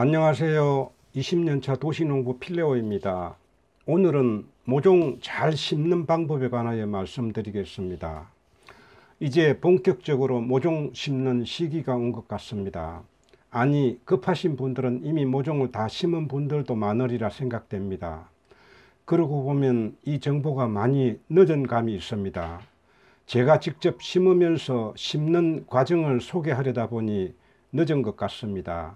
안녕하세요. 20년차 도시농부 필레오입니다. 오늘은 모종 잘 심는 방법에 관하여 말씀드리겠습니다. 이제 본격적으로 모종 심는 시기가 온 것 같습니다. 아니, 급하신 분들은 이미 모종을 다 심은 분들도 많으리라 생각됩니다. 그러고 보면 이 정보가 많이 늦은 감이 있습니다. 제가 직접 심으면서 심는 과정을 소개하려다 보니 늦은 것 같습니다.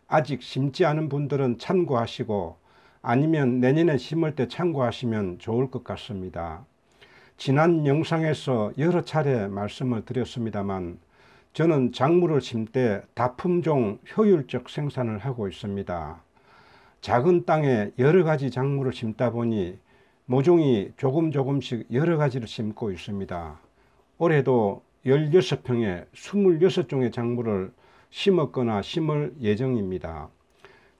아직 심지 않은 분들은 참고하시고 아니면 내년에 심을 때 참고하시면 좋을 것 같습니다. 지난 영상에서 여러 차례 말씀을 드렸습니다만 저는 작물을 심 때 다품종 효율적 생산을 하고 있습니다. 작은 땅에 여러 가지 작물을 심다 보니 모종이 조금씩 여러 가지를 심고 있습니다. 올해도 16평에 26종의 작물을 심었거나 심을 예정입니다.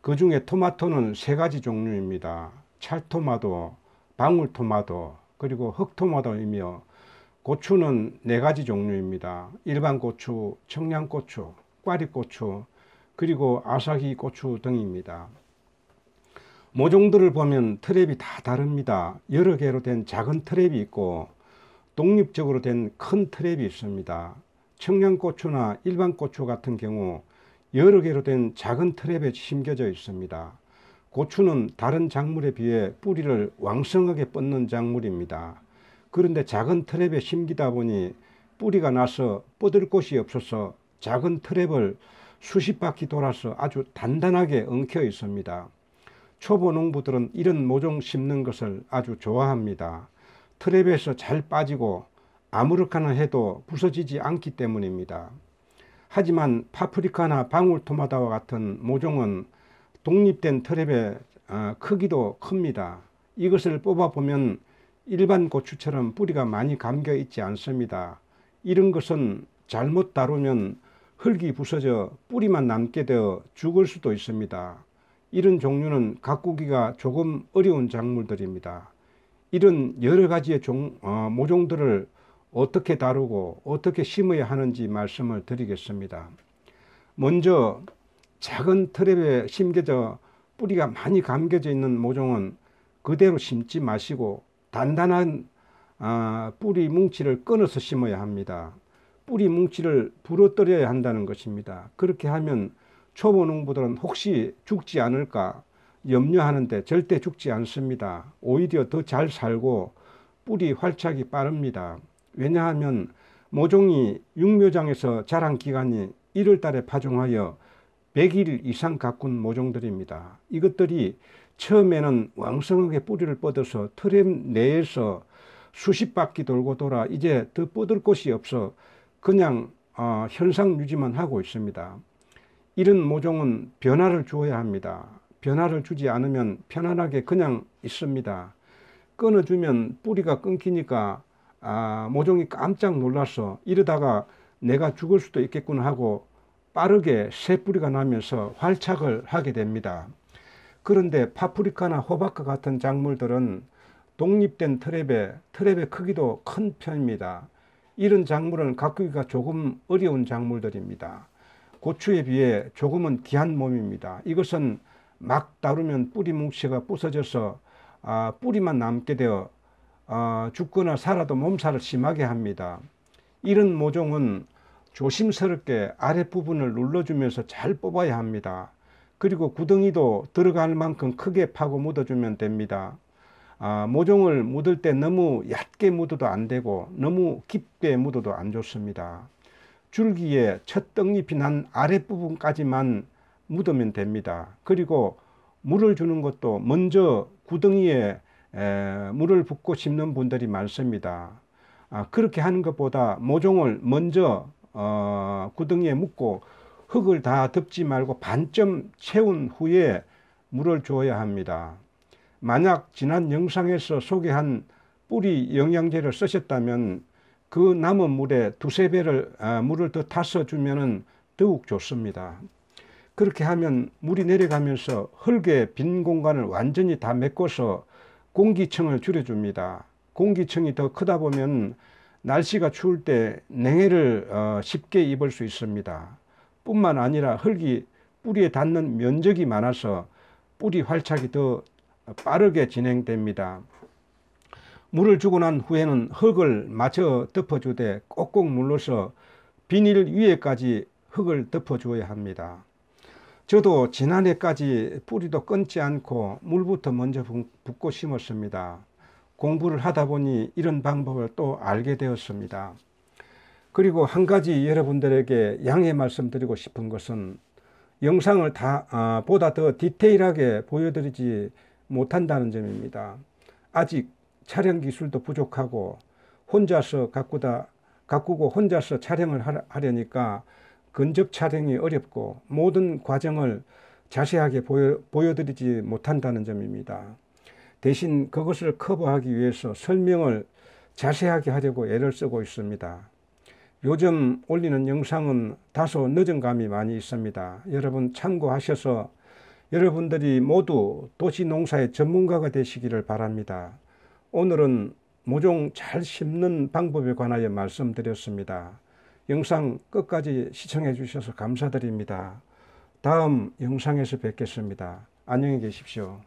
그 중에 토마토는 3가지 종류입니다. 찰토마토, 방울토마토, 그리고 흑토마토이며 고추는 4가지 종류입니다. 일반 고추, 청양고추, 꽈리고추, 그리고 아사히 고추 등입니다. 모종들을 보면 트랩이 다 다릅니다. 여러 개로 된 작은 트랩이 있고 독립적으로 된 큰 트랩이 있습니다. 청양고추나 일반 고추 같은 경우 여러 개로 된 작은 트랩에 심겨져 있습니다. 고추는 다른 작물에 비해 뿌리를 왕성하게 뻗는 작물입니다. 그런데 작은 트랩에 심기다 보니 뿌리가 나서 뻗을 곳이 없어서 작은 트랩을 수십 바퀴 돌아서 아주 단단하게 엉켜 있습니다. 초보 농부들은 이런 모종 심는 것을 아주 좋아합니다. 트랩에서 잘 빠지고 아무렇게나 해도 부서지지 않기 때문입니다. 하지만 파프리카나 방울토마토와 같은 모종은 독립된 트랩의 크기도 큽니다. 이것을 뽑아보면 일반 고추처럼 뿌리가 많이 감겨 있지 않습니다. 이런 것은 잘못 다루면 흙이 부서져 뿌리만 남게 되어 죽을 수도 있습니다. 이런 종류는 가꾸기가 조금 어려운 작물들입니다. 이런 여러 가지의 모종들을 어떻게 다루고 어떻게 심어야 하는지 말씀을 드리겠습니다. 먼저 작은 트랩에 심겨져 뿌리가 많이 감겨져 있는 모종은 그대로 심지 마시고 단단한 뿌리 뭉치를 끊어서 심어야 합니다. 뿌리 뭉치를 부러뜨려야 한다는 것입니다. 그렇게 하면 초보 농부들은 혹시 죽지 않을까 염려하는데 절대 죽지 않습니다. 오히려 더 잘 살고 뿌리 활착이 빠릅니다. 왜냐하면 모종이 육묘장에서 자란 기간이 1월 달에 파종하여 100일 이상 가꾼 모종들입니다. 이것들이 처음에는 왕성하게 뿌리를 뻗어서 트랩 내에서 수십 바퀴 돌고 돌아 이제 더 뻗을 곳이 없어 그냥 현상 유지만 하고 있습니다. 이런 모종은 변화를 주어야 합니다. 변화를 주지 않으면 편안하게 그냥 있습니다. 끊어주면 뿌리가 끊기니까 모종이 깜짝 놀라서 이러다가 내가 죽을 수도 있겠구나 하고 빠르게 새 뿌리가 나면서 활착을 하게 됩니다. 그런데 파프리카나 호박과 같은 작물들은 독립된 트랩의 크기도 큰 편입니다. 이런 작물은 가꾸기가 조금 어려운 작물들입니다. 고추에 비해 조금은 귀한 몸입니다. 이것은 막 다루면 뿌리 뭉치가 부서져서 뿌리만 남게 되어 죽거나 살아도 몸살을 심하게 합니다. 이런 모종은 조심스럽게 아랫부분을 눌러주면서 잘 뽑아야 합니다. 그리고 구덩이도 들어갈 만큼 크게 파고 묻어주면 됩니다. 모종을 묻을 때 너무 얕게 묻어도 안 되고 너무 깊게 묻어도 안 좋습니다. 줄기에 첫 떡잎이 난 아랫부분까지만 묻으면 됩니다. 그리고 물을 주는 것도 먼저 구덩이에 물을 붓고 심는 분들이 많습니다. 그렇게 하는 것보다 모종을 먼저 구덩이에 묻고 흙을 다 덮지 말고 반쯤 채운 후에 물을 주어야 합니다. 만약 지난 영상에서 소개한 뿌리 영양제를 쓰셨다면 그 남은 물에 2~3배를 물을 더 타서 주면 더욱 좋습니다. 그렇게 하면 물이 내려가면서 흙의 빈 공간을 완전히 다 메꿔서 공기층을 줄여줍니다. 공기층이 더 크다 보면 날씨가 추울 때 냉해를 쉽게 입을 수 있습니다. 뿐만 아니라 흙이 뿌리에 닿는 면적이 많아서 뿌리 활착이 더 빠르게 진행됩니다. 물을 주고 난 후에는 흙을 마저 덮어주되 꼭꼭 눌러서 비닐 위에까지 흙을 덮어주어야 합니다. 저도 지난해까지 뿌리도 끊지 않고 물부터 먼저 붓고 심었습니다. 공부를 하다 보니 이런 방법을 또 알게 되었습니다. 그리고 한 가지 여러분들에게 양해 말씀드리고 싶은 것은 영상을 보다 더 디테일하게 보여드리지 못한다는 점입니다. 아직 촬영 기술도 부족하고 혼자서 가꾸고 혼자서 촬영을 하려니까 근접 촬영이 어렵고 모든 과정을 자세하게 보여드리지 못한다는 점입니다. 대신 그것을 커버하기 위해서 설명을 자세하게 하려고 애를 쓰고 있습니다. 요즘 올리는 영상은 다소 늦은 감이 많이 있습니다. 여러분 참고하셔서 여러분들이 모두 도시농사의 전문가가 되시기를 바랍니다. 오늘은 모종 잘 심는 방법에 관하여 말씀드렸습니다. 영상 끝까지 시청해 주셔서 감사드립니다. 다음 영상에서 뵙겠습니다. 안녕히 계십시오.